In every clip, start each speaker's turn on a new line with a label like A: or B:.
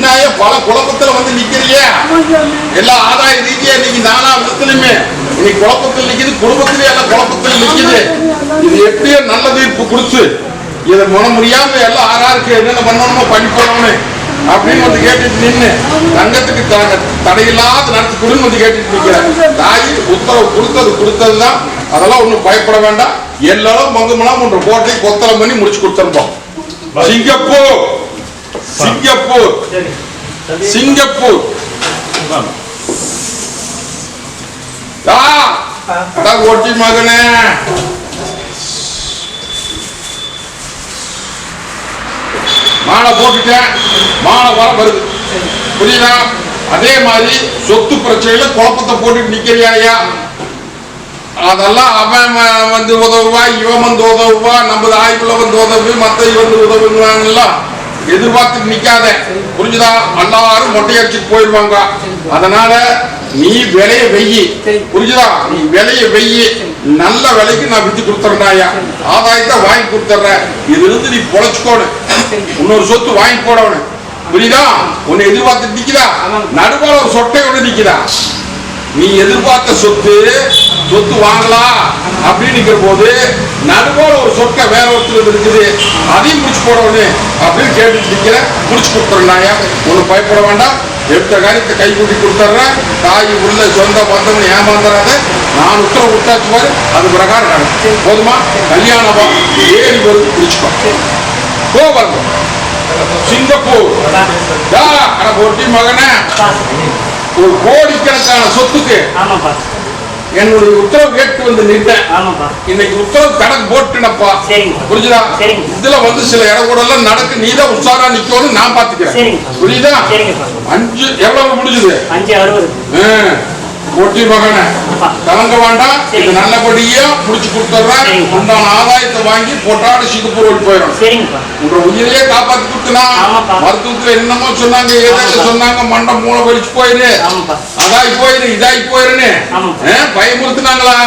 A: நீனாய பல குழப்பத்துல வந்து நிக்கிறிய எல்லா ஆதாய ரீதியா இன்னைக்கு நானா விதத்திலுமே இன்னைக்கு குழப்பத்தில் நிக்குது, குடும்பத்திலேயே எல்லாம் குழப்பத்தில் நிக்குது. இது எப்படியோ நல்ல தீர்ப்பு கொடுத்து இதை மன முடியாம எல்லாம் ஆறாருக்கு என்னென்ன பண்ணணுமோ பண்ணி போடணும் அப்படின்னு வந்து கேட்டுட்டு நின்று தங்கத்துக்கு தடையில்லாத நடத்தி கொடுன்னு வந்து கேட்டுட்டு நிக்கிறேன். தாய் உத்தரவு கொடுத்ததுதான், அதெல்லாம் ஒண்ணும் பயப்பட வேண்டாம். எல்லாரும் பங்குமலாம் ஒன்று கோட்டை கொத்தலம் பண்ணி முடிச்சு கொடுத்துருப்போம். சிங்கப்பூர் சிங்கப்பூர் சிங்கப்பூர் ஒட்டி மகனே மாலை போட்டுட்டேன், மாலை வர வருது புரியுதா? அதே மாதிரி சொத்து பிரச்சனையில குழப்பத்தை போட்டுட்டு நிக்கிறியா? அதெல்லாம் அவன் வந்து உதவுவா, இவன் வந்து உதவுவா, நம்ம ஆய்வுல வந்து உதவு, மத்த வந்து உதவுவாங்கல்ல, எதிர்பார்த்துட்டு நிக்காத புரிஞ்சுதா? எல்லாரும் மொட்டையடிச்சுட்டு போயிடுவாங்க. அதனால நீ விலைய வெயி புரிஞ்சுதா? நீ விலைய வெயி, நல்ல விலைக்கு நான் வித்து கொடுத்துறேன்டாயா, ஆதாயத்தை வாங்கி கொடுத்துட்றேன். இதுல இருந்து நீ பொழைச்சுக்கோணும், இன்னொரு சொத்து வாங்கி போடணும் புரியுதா? உன்னை எதிர்பார்த்துட்டு நிக்குதா? நடுவால ஒரு சொட்டையோட நிக்குதா? நீ எதிர்பார்த்த சொத்து வாங்கலாம் அப்படின்னு நிக்கிற போது நடுவோட ஒரு சொட்டை வேற ஒருத்தர் இருக்குது, அதையும் முடிச்சு போடணும் அப்படின்னு கேட்டு நிக்கிற. முடிச்சு கொடுத்துறேன்டாயா, ஒன்னும் பயப்பட வேண்டாம். எடுத்த காரியத்தை கை கூட்டி கொடுத்துட்றேன். தாய் உள்ள சொந்த பந்தம் ஏமாந்துறாத, நான் உத்தரவு விட்டாச்சு பாரு, அது பிரகாரம் போதுமா? கல்யாணம் ஏறி வருது, பிடிச்சுக்கோ போவாங்க. சிங்கப்பூர் ஒட்டி மகனே, ஒரு கோடிக்கணக்கான சொத்துக்கு என்னுடைய உத்தரவு கேட்டு வந்து நின்றேன். இன்னைக்கு உத்தரவு கணக்கு போட்டுனப்பா புரிஞ்சுதா? இதுல வந்து சில இடக்கூட எல்லாம் நடக்கு, நீதான் உஷாரா நிக்கணும், நான் பாத்துக்கிறேன் புரியுதா? 5 எவ்வளவு முடிஞ்சது? 560. ஒட்டி மகனை கலங்க வேண்டாம், இது நல்லபடியா முடிச்சு கொடுத்துட்றேன். உண்டான ஆதாயத்தை வாங்கி பொட்டாடு சிங்கப்பூர் போயிடும். உங்க உயிரையே காப்பாத்தி கொடுத்தனா? மருத்துவத்துல என்னமோ சொன்னாங்க, ஏதாச்சும் சொன்னாங்க, மண்டம் மூளை வலிச்சு போயிரு, அதாய் போயிரு, இதாய் போயிருன்னு பயமுறுத்தினாங்களா?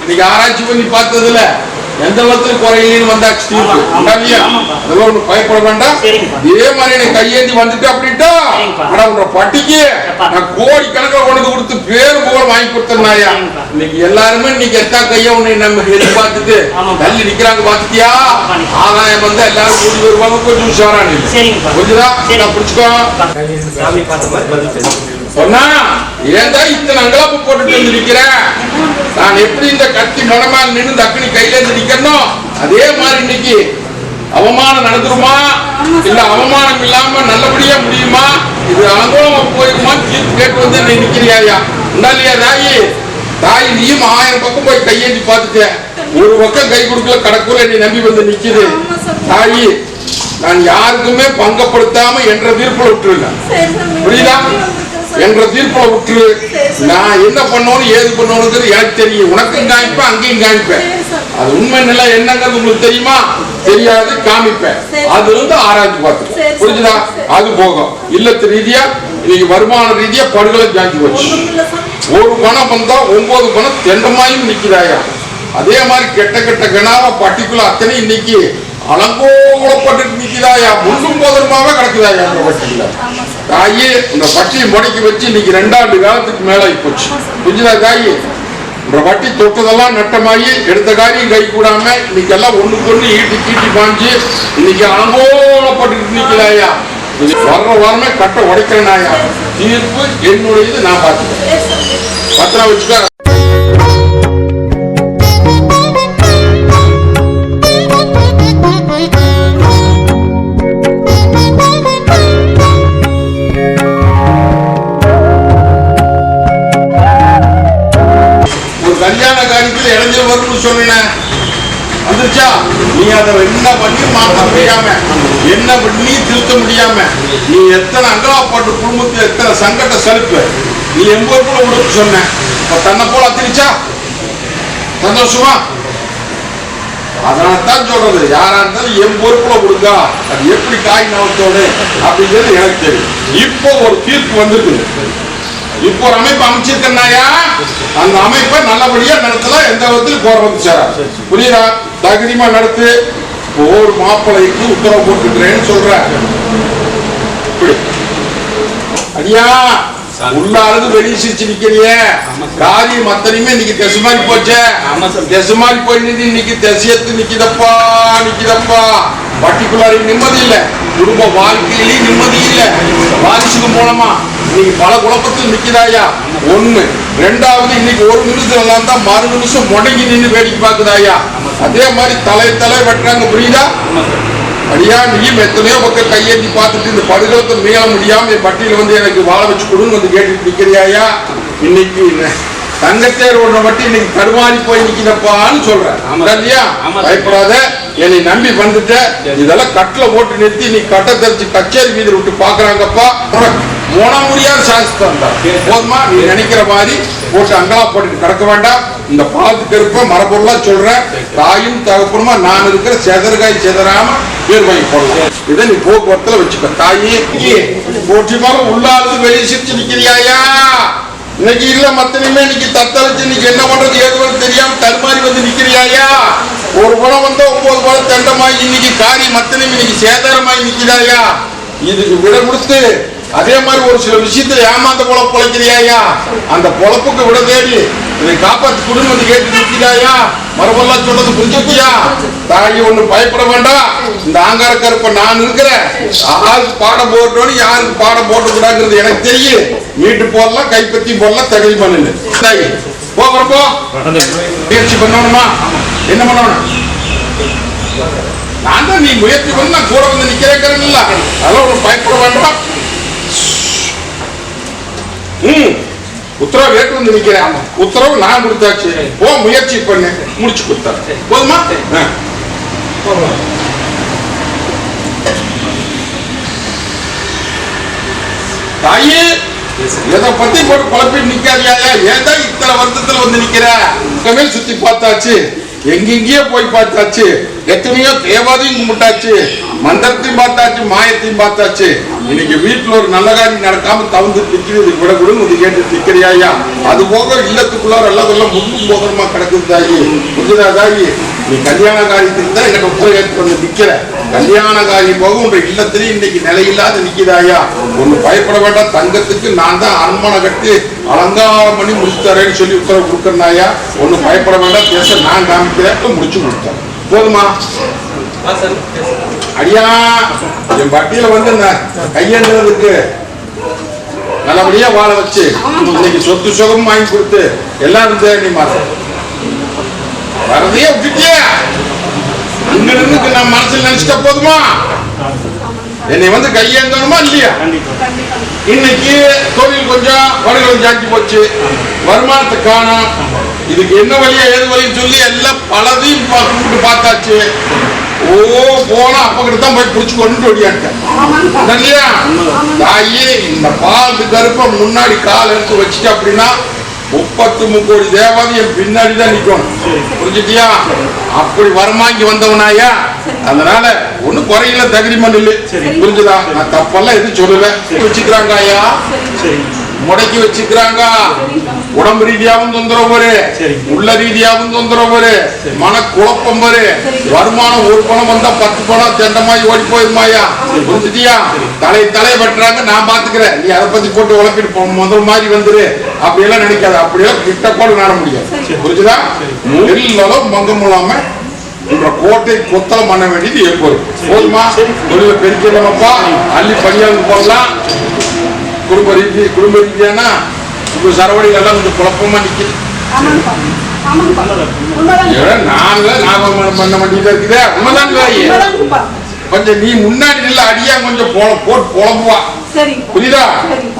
A: இன்னைக்கு ஆராய்ச்சி பண்ணி பார்த்ததுல எந்த விதத்துல குறையின்னு வந்தாச்சு தீர்ப்பு. அதெல்லாம் ஒண்ணு பயப்பட வேண்டாம். இதே மாதிரி எனக்கு கையேந்தி வந்துட்டு அப்படின்ட்டா உங்க பட்டிக்கு நான் கோடி கணக்கில் கொண்டு கொடுத்து பேரு புகழ் வாங்கி கொடுத்தேன்னாயா. இன்னைக்கு எல்லாருமே இன்னைக்கு எத்தா கையா உன்னை நம்ம எதிர்பார்த்துட்டு தள்ளி நிக்கிறாங்க பாத்துட்டியா? ஆதாயம் வந்து எல்லாரும் கூடி வருவாங்க, கொஞ்சம் உஷாரானு புரிஞ்சுதா? பிடிச்சுக்கோ சொன்னா ஏன்டா இத்தனை அங்கலாப்பு போட்டுட்டு வந்து நிக்கிறேன்? நான் எப்படி இந்த கத்தி மனமால் நின்று தக்கனி கையில இருந்து நிக்கணும், அதே மாதிரி இன்னைக்கு அவமானம் நடந்துருமா இல்ல அவமானம் இல்லாம நல்லபடியா முடியுமா, இது அனுபவம் போயிருமா கேட்டு வந்து நீ நிக்கிறியா? இல்லையா தாயி? தாய் நீயும் 1000 பக்கம் போய் கையேந்தி பார்த்துட்ட, ஒரு பக்கம் கை கொடுக்கல, கடக்குள்ள நீ நம்பி வந்து நிக்குது. தாயி நான் யாருக்குமே பங்கப்படுத்தாம என்ற தீர்ப்புல விட்டுருல புரியுதா? என்ற தீர்ப்புல விட்டுரு. நான் என்ன பண்ணணும் ஏது பண்ணணுங்கிறது எனக்கு தெரியும். உனக்கும் காமிப்பேன், அங்கேயும் காமிப்பேன். அது உண்மை நிலை என்னங்கிறது உங்களுக்கு தெரியுமா? தெரியாது, காமிப்பேன். அது வந்து ஆராய்ச்சி பார்த்து புரிஞ்சுதா? அது போகும். இல்லத்து ரீதியா இன்னைக்கு வருமான ரீதியா படுகளை ஜாக்கி வச்சு ஒரு பணம் வந்தா 9 பணம் தெண்டமாயும் நிக்கிறாயா. அதே மாதிரி கெட்ட கெட்ட கணாவா பர்டிகுலர் அத்தனை இன்னைக்கு அலங்கோலப்பட்டு நிக்கிறாயா, முன்னும் போதமாவே கிடக்குதாயா. தாயி இந்த பட்டியை முடக்கி வச்சு இன்னைக்கு 2 ஆண்டு காலத்துக்கு மேல போச்சு புரிஞ்சுதா? தாயி இந்த பட்டி தொட்டதெல்லாம் நட்டமாயி எடுத்த காரியம் கை கூடாம இன்னைக்கு எல்லாம் ஒண்ணுக்கு ஒண்ணு ஈட்டி கீட்டி பாஞ்சு இன்னைக்கு அலங்கோலப்பட்டு நிக்கிறாயா. வர்ற வாரமே கட்ட உடைக்கிறேனாயா. தீர்ப்பு என்னுடையது, நான் பார்த்துக்கிறேன். பத்திரம் வச்சுக்க. கல்யாண காரியத்தில் இளைஞர் வரும்னு சொன்னேன், வந்துருச்சா? நீ அதை என்ன பண்ணி மாற்ற முடியாம, என்ன பண்ணி திருத்த முடியாம, நீ எத்தனை அங்கலாப்பாட்டு குடும்பத்தில் எத்தனை சங்கட செலுப்பு நீ எம்போருக்குள்ள விடுன்னு சொன்ன. தன்னை போல அத்திரிச்சா சந்தோஷமா? அதனால்தான் சொல்றது, யாரா இருந்தாலும் என் பொறுப்புல கொடுங்க, அது எப்படி காய் நவத்தோடு அப்படிங்கிறது எனக்கு தெரியும். இப்போ ஒரு தீர்ப்பு வந்துருக்குது, இப்போ ஒரு அமைப்பு அமைச்சிருக்கா, அந்த அமைப்பை நல்லபடியா நடத்தலாம், எந்த விதத்திலும் போறது சார் புரியுதா? தகுதிமா நடத்து. ஒரு மாப்பிள்ளைக்கு உத்தரவு போட்டுக்கிறேன்னு சொல்ற, ஐயா உள்ளாவது வெளியே சிரிச்சு நிக்கிறிய காரியம் அத்தனையுமே இன்னைக்கு திசை மாதிரி போச்சே. திசை மாதிரி போய் நின்று இன்னைக்கு திசையத்து நிக்குதப்பா நிக்குதப்பா. பர்டிகுலர் நிம்மதி இல்ல, குடும்ப வாழ்க்கையிலையும் நிம்மதி இல்ல. வாரிசுக்கு மூலமா இன்னைக்கு பல குழப்பத்தில் நிக்குதாயா ஒண்ணு. ரெண்டாவது இன்னைக்கு ஒரு நிமிஷம் எல்லாம் தான் மறு நிமிஷம் முடங்கி நின்று வேடிக்கை பார்க்குதாயா. அதே மாதிரி தலை வெட்டுறாங்க, புரியுதா? அடியா நீயும் எத்தனையோ பக்கம் கையேற்றி பார்த்துட்டு இந்த படுகளத்தை மீள முடியாம என் பட்டியல வந்து எனக்கு வாழ வச்சு கொடுன்னு வந்து கேட்டுட்டு நிக்கிறியாயா. இன்னைக்கு தங்கத்தேர் ஒன்றை மட்டும் இன்னைக்கு தடுமாறி போய் நிக்கிறப்பான்னு சொல்றேன் இல்லையா. பயப்படாத, என்னை நம்பி வந்துட்ட. இதெல்லாம் கட்டில போட்டு நிறுத்தி நீ கட்ட தெரிச்சு கச்சேரி வீதியில் விட்டு பாக்குறாங்கப்பா. முடியாத சாஸ்திரம் தான் போதுமா. நீ நினைக்கிற மாதிரி போட்டு அங்கலா போட்டு கிடக்க வேண்டாம். இந்த பாலத்துக்கு இருப்ப மரபொருளா சொல்றேன். தாயும் தகப்பனுமா நான் இருக்கிற செதற்காய் செதறாம பேர் வாங்கி போடலாம். இதை நீ போக்குவரத்துல வச்சுக்க. தாயி போட்டி மரம் உள்ளாவது வெளியே சிரிச்சு நிக்கிறியாயா. இன்னைக்கு இல்ல மத்தனையுமே இன்னைக்கு தத்தளிச்சு இன்னைக்கு என்ன பண்றது ஏதுவது தெரியாம தடுமாறி வந்து நிக்கிறியாயா. ஒரு பணம் வந்தா 9 பணம் தண்டமாயி இன்னைக்கு காரி மத்தனையும் இன்னைக்கு சேதாரமாயி நிக்கிறாயா. இதுக்கு விட கொடுத்து அதே மாதிரி ஒரு சில விஷயத்துல ஏமாந்த பொழப்பு பொழைக்கிறியாயா. அந்த பொழப்புக்கு விட தேடி இதை காப்பாத்தி குடும்பம் வந்து கேட்டு நிற்கிறாயா. மரபெல்லாம் சொல்றது புரிஞ்சுக்கியா. தாயி ஒண்ணு பயப்பட வேண்டாம். இந்த ஆங்கார கருப்ப நான் இருக்கிறேன். யாருக்கு பாடம் போட்டோன்னு யாருக்கு பாடம் போட்டக்கூடாதுங்கிறது எனக்கு தெரியும். மீட்டு போடலாம், கைப்பற்றி போடலாம், தகுதி பண்ணு. தாயி போகிறப்போ முயற்சி பண்ணணுமா? என்ன பண்ணணும்? நான் தான் நீ முயற்சி பண்ண நான் கூட வந்து நிக்கிறேன் இல்ல. அதெல்லாம் ஒண்ணு பயப்பட வேண்டாம். உத்தரவு கேட்டு வந்து நிக்கிறேன். உத்தரவு நான் கொடுத்தாச்சு. போ முயற்சி பண்ணு, முடிச்சு கொடுத்தாரு. போதுமா? தாயே எதை பத்தி போட்டு குழப்பிட்டு நிக்காதியா. ஏதா இத்தனை வருத்தத்துல வந்து நிக்கிற. மேல் சுத்தி பார்த்தாச்சு, எங்கெங்கேயோ போய் பார்த்தாச்சு, எத்தனையோ தேவாதையும் கும்பிட்டாச்சு, மந்திரத்தையும் பார்த்தாச்சு, மாயத்தையும் பார்த்தாச்சு. இன்னைக்கு வீட்டுல ஒரு நல்ல காரியம் நடக்காம தவிர்த்து நிக்கிறது விட கூட வந்து கேட்டு நிக்கிறியா. அது போக இல்லத்துக்குள்ளார எல்லாத்தெல்லாம் முன்பு மோதிரமா கிடக்குது தாயி. புரியுதா தாயி? நீ கல்யாண காரியத்துக்கு தான் எங்கிட்ட உத்தரவு ஏற்று வந்து நிக்கிற. கல்யாண காரியம் போக உங்க இல்லத்திலேயே இன்னைக்கு நிலையில்லாத நிக்கிதாயா. ஒண்ணு பயப்பட வேண்டாம். தங்கத்துக்கு நான் தான் அரண்மனை கட்டி அலங்காரம் பண்ணி முடிச்சு தரேன்னு சொல்லி உத்தரவு கொடுக்கறனாயா. ஒண்ணு பயப்பட வேண்டாம். பேச நான் காமிக்கிறேன், முடிச்சு கொடுத்தேன். போதுமா? அடியா என் பட்டியல வந்து கையேந்துறதுக்கு நல்லபடியா வாழ வச்சு இன்னைக்கு சொத்து சுகம் வாங்கி கொடுத்து எல்லாரும் நீ வரதையே விட்டுட்டிய. அங்க இருந்து நான் மனசுல நினைச்சிட்ட போதுமா? என்னை வந்து கையேந்தணுமா இல்லையா? இன்னைக்கு தொழில் கொஞ்சம் வழிகளும் ஜாக்கி போச்சு, வருமானத்தை காணும். இதுக்கு என்ன வழியா ஏது வழின்னு சொல்லி எல்லாம் பலதையும் பார்த்தாச்சு. ஓ போனா அப்பகிட்ட தான் போய் பிடிச்சு கொண்டு ஓடியாட்டேன் இல்லையா. தாயே இந்த பால் கருப்ப முன்னாடி கால் எடுத்து வச்சுட்டு அப்படின்னா 33 கோடி தேவாதி என் பின்னாடி தான் நிக்கணும். புரிஞ்சுட்டியா? அப்படி வரமாங்கி வந்தவனாயா. அதனால ஒண்ணு குறையில தகுதி மண்ணில் புரிஞ்சுதா. நான் தப்பெல்லாம் எதுவும் சொல்லல. வச்சுக்கிறாங்க ஐயா, முடக்கி வச்சுக்கிறாங்க. உடம்பு ரீதியாவும் தொந்தரவு வரு, உள்ள ரீதியாவும் தொந்தரவு வரு, மன குழப்பம் வரு. வருமானம் ஒரு பணம் வந்தா 10 பணம் தெண்டமாயி ஓடி போயிருமாயா. புரிஞ்சுட்டியா? தலையை வெட்டுறாங்க, நான் பாத்துக்கிறேன். நீ அதை பத்தி போட்டு உழப்பிட்டு முதல் மாதிரி வந்துரு அப்படியெல்லாம் நினைக்காது. அப்படியெல்லாம் கிட்ட கூட நட முடியாது. புரிஞ்சுதா? எல்லாரும் மங்கம் இல்லாம கோட்டை கொத்தலம் பண்ண வேண்டியது எப்போது போதுமா? தொழில பெருக்கலப்பா அள்ளி பணியாளர் போடலாம். குடும்ப ரீதியானா இப்ப சரவடிகள் எல்லாம் கொஞ்சம் குழப்பமா நிக்குது. நாங்க பண்ண வேண்டியதா இருக்குதே. உண்மைதான். கொஞ்சம் நீ முன்னாடி இல்ல அடியா கொஞ்சம் போட்டு புலம்புவா. புரியுதா?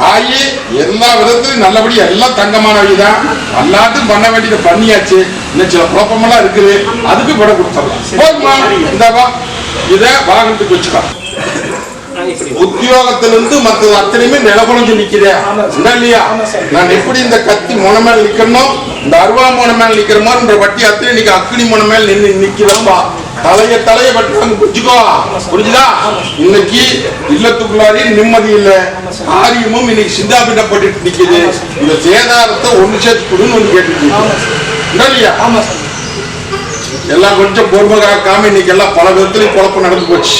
A: ஆயி எல்லா விதத்திலும் நல்லபடி எல்லாம் தங்கமான வழிதான். எல்லாத்தையும் பண்ண வேண்டியதை பண்ணியாச்சு. இன்னும் சில குழப்பமெல்லாம் இருக்குது, அதுக்கு விட கொடுத்துடலாம். போதுமா? இந்தாவா இத வாகனத்துக்கு வச்சுக்கா. உத்தியோகத்திலிருந்து மற்ற அத்தனையுமே நிலகுலைஞ்சு நிக்கிறேன் இல்லையா. நான் எப்படி இந்த கத்தி முனை மேல நிக்கணும், இந்த அருவா முனை மேல நிக்கிற மாதிரி வட்டி அத்தனை இன்னைக்கு அக்னி முனை மேல நின்று நிக்கிறப்பா. தலைய வெட்டுறாங்க, புரிஞ்சுக்கோ. புரிஞ்சுதா? இன்னைக்கு இல்லத்துக்குள்ளாரி நிம்மதி இல்லை, காரியமும் இன்னைக்கு சிந்தாபிடப்பட்டு நிக்குது. இந்த சேதாரத்தை ஒண்ணு சேர்த்து கொடுன்னு ஒண்ணு கேட்டு இல்லையா. எல்லாம் கொஞ்சம் பொறுமை காக்காம இன்னைக்கு எல்லாம் பல விதத்துலயும் குழப்பம் நடந்து போச்சு.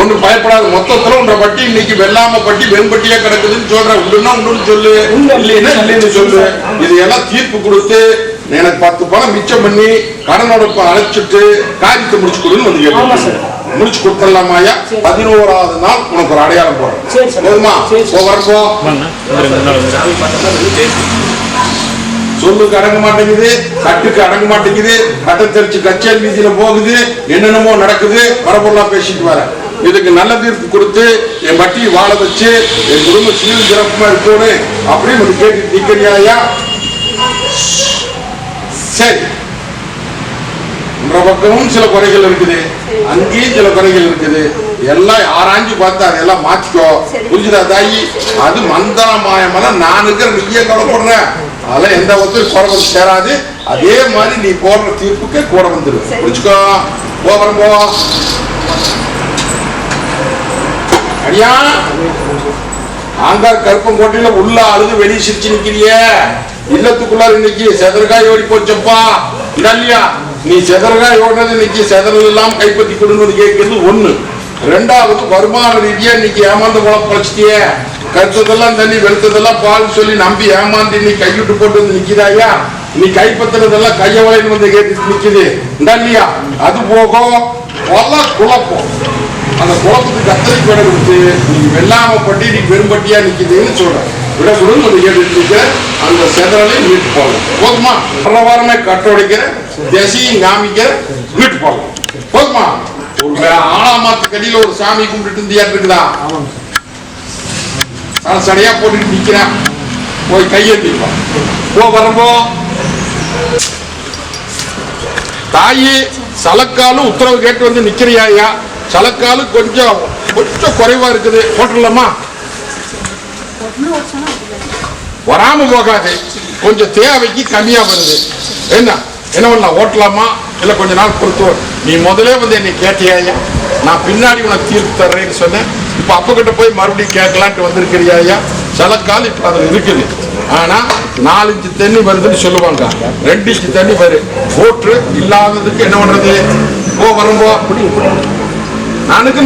A: ஒன்றும் பயப்படாது. மொத்தத்துல உன்ற பட்டி இன்னைக்கு வெள்ளாம பட்டி வெண்பட்டியா கிடக்குதுன்னு சொல்ற. உண்டுன்னா உண்டுன்னு சொல்லு, இல்லைன்னா இல்லைன்னு சொல்லு. இது எல்லாம் தீர்ப்பு கொடுத்து எனக்கு 10 பணம் மிச்சம் பண்ணி கடனோட அழைச்சிட்டு காரியத்தை முடிச்சு கொடுன்னு வந்து கேட்டு முடிச்சு கொடுத்துடலாமாயா? 11வது நாள் உனக்கு ஒரு அடையாளம் போறேன். போதுமா? வரப்போ சொல்லுக்கு அடங்க மாட்டேங்குது, கட்டுக்கு அடங்க மாட்டேங்குது, கட்டை தெரிச்சு கச்சேரி வீதியில போகுது, என்னென்னமோ நடக்குது. பரபொருளா பேசிட்டு வர. இதுக்கு நல்ல தீர்ப்பு கொடுத்து என் வட்டியை வாழ வச்சு என் குடும்ப சீல் சிறப்புமா இருக்கணும் அப்படின்னு கேட்டு நிக்கிறியா? சரி, உன்ற பக்கமும் சில குறைகள் இருக்குது, அங்கேயும் சில குறைகள் இருக்குது. எல்லாம் ஆராய்ஞ்சு பார்த்து அதெல்லாம் மாத்திக்கோ. புரிஞ்சுதா தாயி? அது மந்திர மாயமெல்லாம் நான் இருக்கிற நீயே கவலைப்படுறேன். அதெல்லாம் எந்த ஒருத்தரும் குறை வந்து சேராது. அதே மாதிரி நீ போடுற தீர்ப்புக்கு கூட வந்துடும். புரிச்சுக்கோ. போறம்போ அடியா ஆங்கார் கருப்பங்கோட்டையில உள்ள அழுது வெளியே சிரிச்சு நிக்கிறிய. இல்லத்துக்குள்ளார இன்னைக்கு செதற்காய் ஓடி போச்சப்பா. இல்லையா? நீ செதற்காய் ஓடினது இன்னைக்கு செதறல் எல்லாம் கைப்பற்றி கொடுன்னு கேட்கறது ஒண்ணு. 2வது வருமான ரீதியா இன்னைக்கு ஏமாந்து குழப்பச்சிட்டிய. கருத்ததெல்லாம் தண்ணி வெளுத்ததெல்லாம் பால் சொல்லி நம்பி ஏமாந்து நீ கைவிட்டு போட்டு வந்து நிக்கிறாயா? நீ கைப்பற்றுறதெல்லாம் கையவளைன்னு வந்து கேட்டு நிக்குது. இல்லையா? அது போகும் குழப்பம். அந்த குழப்பத்துக்கு கத்தரிக்கு விட கொடுத்து நீங்க வெள்ளாம பட்டி நீ பெரும்பட்டியா நிக்குதுன்னு சொல்றேன். விட கொடுன்னு வந்து கேட்டு நிக்கிற. அந்த செதறலையும் வீட்டு போகலாம். போதுமா? வாரமே கட்ட உடைக்கிற, திசையும் காமிக்கிற, வீட்டு போகலாம். போதுமா? ஒரு ஆளாமாத்து கடியில ஒரு சாமி கும்பிட்டு இருந்தியா இருக்குதா? சடையா போட்டுட்டு நிக்கிறேன். போய் கையெழுத்திப்பா. வரம்போ தாயி சலக்காலும் உத்தரவு கேட்டு வந்து நிக்கிறியா? சலக்காலு கொஞ்சம் குறைவா இருக்குது. போட்டுடலாமா? வராம போகாது. கொஞ்சம் தேவைக்கு கம்மியா வருது. என்ன பண்ணலாம்? ஓட்டலாமா? இல்ல கொஞ்ச நாள் பொறுத்து. நீ முதலே வந்து என்னை கேட்டியா? நான் பின்னாடி உனக்கு தீர்ப்பு தர்றேன்னு சொன்னேன். இப்ப அப்ப கிட்ட போய் மறுபடியும் கேட்கலான்ட்டு வந்திருக்கிறியா? சலக்கால் இப்ப அதுல இருக்குது. ஆனா 4 இன்ச்சு தண்ணி வருதுன்னு சொல்லுவாங்க. 2 இன்ச்சு தண்ணி வரும். போட்டு இல்லாததுக்கு என்ன பண்றது? வரும்போ நானுக்கு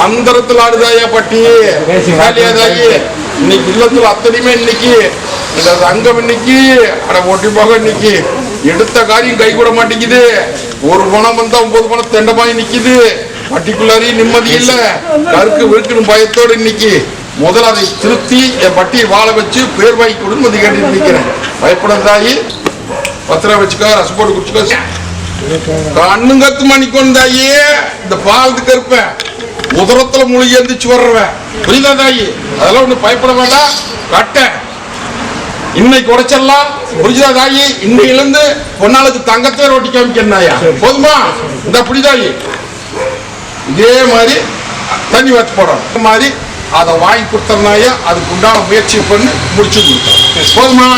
A: அந்தரத்துல ஆடுதாயா பட்டி தாயி. இன்னைக்கு இல்லத்துல அத்தனையுமே இன்னைக்கு இந்த அங்கம் இன்னைக்கு அட ஒட்டி போக இன்னைக்கு எடுத்த காரியம் கை கூட மாட்டேங்குது. ஒரு பணம் வந்தா 9 பணம் தெண்டமாயி நிக்குது. பட்டிக்குள்ளாரி நிம்மதி இல்ல. கருக்கு விருக்குன்னு பயத்தோடு இன்னைக்கு முதல்ல அதை திருத்தி என் பட்டியை வாழ வச்சு பேர் வாங்கி கொடுன்னு வந்து கேட்டு நிக்கிறேன். பயப்பட தாயி. பத்திரம் வச்சுக்கோ, ரசம் போட்டு குடிச்சுக்கோ. கண்ணும் கத்துமா நிக்கணும் தாயி. இந்த பாலத்துக்கு இருப்பேன் உதரத்துல மூழ்கி எந்திரிச்சு வர்றவன். புரியுதா தாயி? அதெல்லாம் ஒண்ணு பயப்பட வேண்டாம். கட்ட இன்னைக்கு உடைச்சிடலாம். புரிஞ்சுதா தாயி? இன்னையில இருந்து பொன்னாளுக்கு தங்கத்தை ரொட்டி காமிக்கிறாயா? போதுமா? இந்த புரிதாயி? இதே மாதிரி தண்ணி வச்சு போறோம். இந்த மாதிரி அதை வாங்கி கொடுத்தனாயா? அதுக்கு உண்டான முயற்சி பண்ணி முடிச்சு கொடுத்தோம். போதுமா?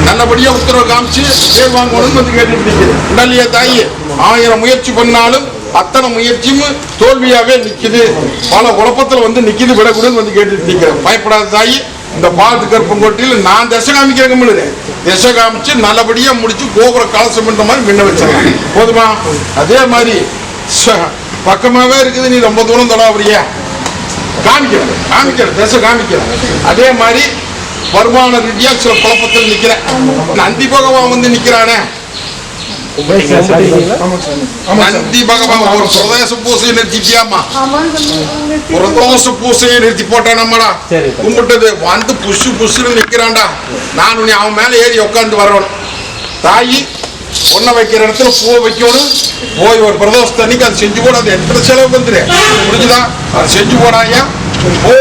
A: நல்லபடியா உத்தரவு காமிச்சு பேர் வாங்கணும்னு வந்து கேட்டு இல்லையா தாயி? 1000 முயற்சி பண்ணாலும் அத்தனை முயற்சியும் தோல்வியாவே நிக்குது. பல குழப்பத்துல வந்து நிக்குது. விடக்கூடாதுன்னு வந்து கேட்டு நிக்கிறேன். பயப்படாத தாயி. இந்த பாலத்து கருப்பங்கோட்டையில் நான் திசை காமிக்கிறேன். திசை காமிச்சு நல்லபடியா முடிச்சு கோபுர கலசம் பண்ற மாதிரி முன்ன வச்சிருக்கேன். போதுமா? அதே மாதிரி பக்கமாவே இருக்குது. நீ ரொம்ப தூரம் தொடாபடியா காமிக்கிறேன் திசை காமிக்கிறேன். அதே மாதிரி வருமான ரீதியா சில குழப்பத்தில் நிக்கிறேன். நந்தி பகவான் வந்து நிக்கிறானே. நந்தி பகவான் ஒரு பிரதேச பூசையை நிறுத்திட்டியாமா? பிரதோஷ பூசையை நிறுத்தி போட்டானம்மாடா. கும்பிட்டது வந்து புஷு புஷுன்னு நிக்கிறான்டா. நான் அவன் மேல ஏறி உட்காந்து வரணும். தாயி பொண்ணை வைக்கிற இடத்துல பூ வைக்கணும். போய் ஒரு பிரதோஷ தண்ணிக்கு அது செஞ்சு போட. அது எத்தனை செலவு வந்துரு? புரிஞ்சுதா? அது செஞ்சு போடாயா? ஓ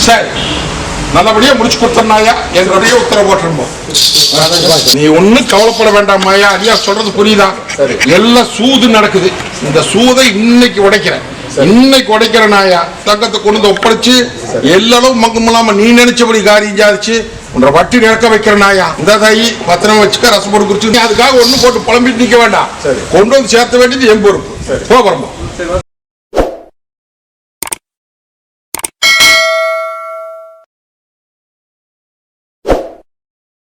A: சரி, நல்லபடியா முடிச்சு கொடுத்தனாயா? எங்களுடைய உத்தரவு போட்டுருப்போம். நீ ஒன்னும் கவலைப்பட வேண்டாம் மாயா. ஐயா சொல்றது புரியுதா? எல்லாம் சூது நடக்குது. இந்த சூதை இன்னைக்கு உடைக்கிறேன். இன்னைக்கு உடைக்கிறனாயா? தங்கத்தை கொண்டு ஒப்படைச்சு எல்லாரும் மங்கமில்லாம நீ நினைச்சபடி காரியம் சாதிச்சு உன்ற வட்டி நிறக்க வைக்கிற நாயா இந்த தாயி பத்திரம் வச்சுக்க ரசம் போட்டு குடிச்சு அதுக்காக ஒண்ணு போட்டு புலம்பிட்டு நிக்க வேண்டாம். கொண்டு வந்து சேர்த்த வேண்டியது என் பொறுப்பு. போகிறோம்.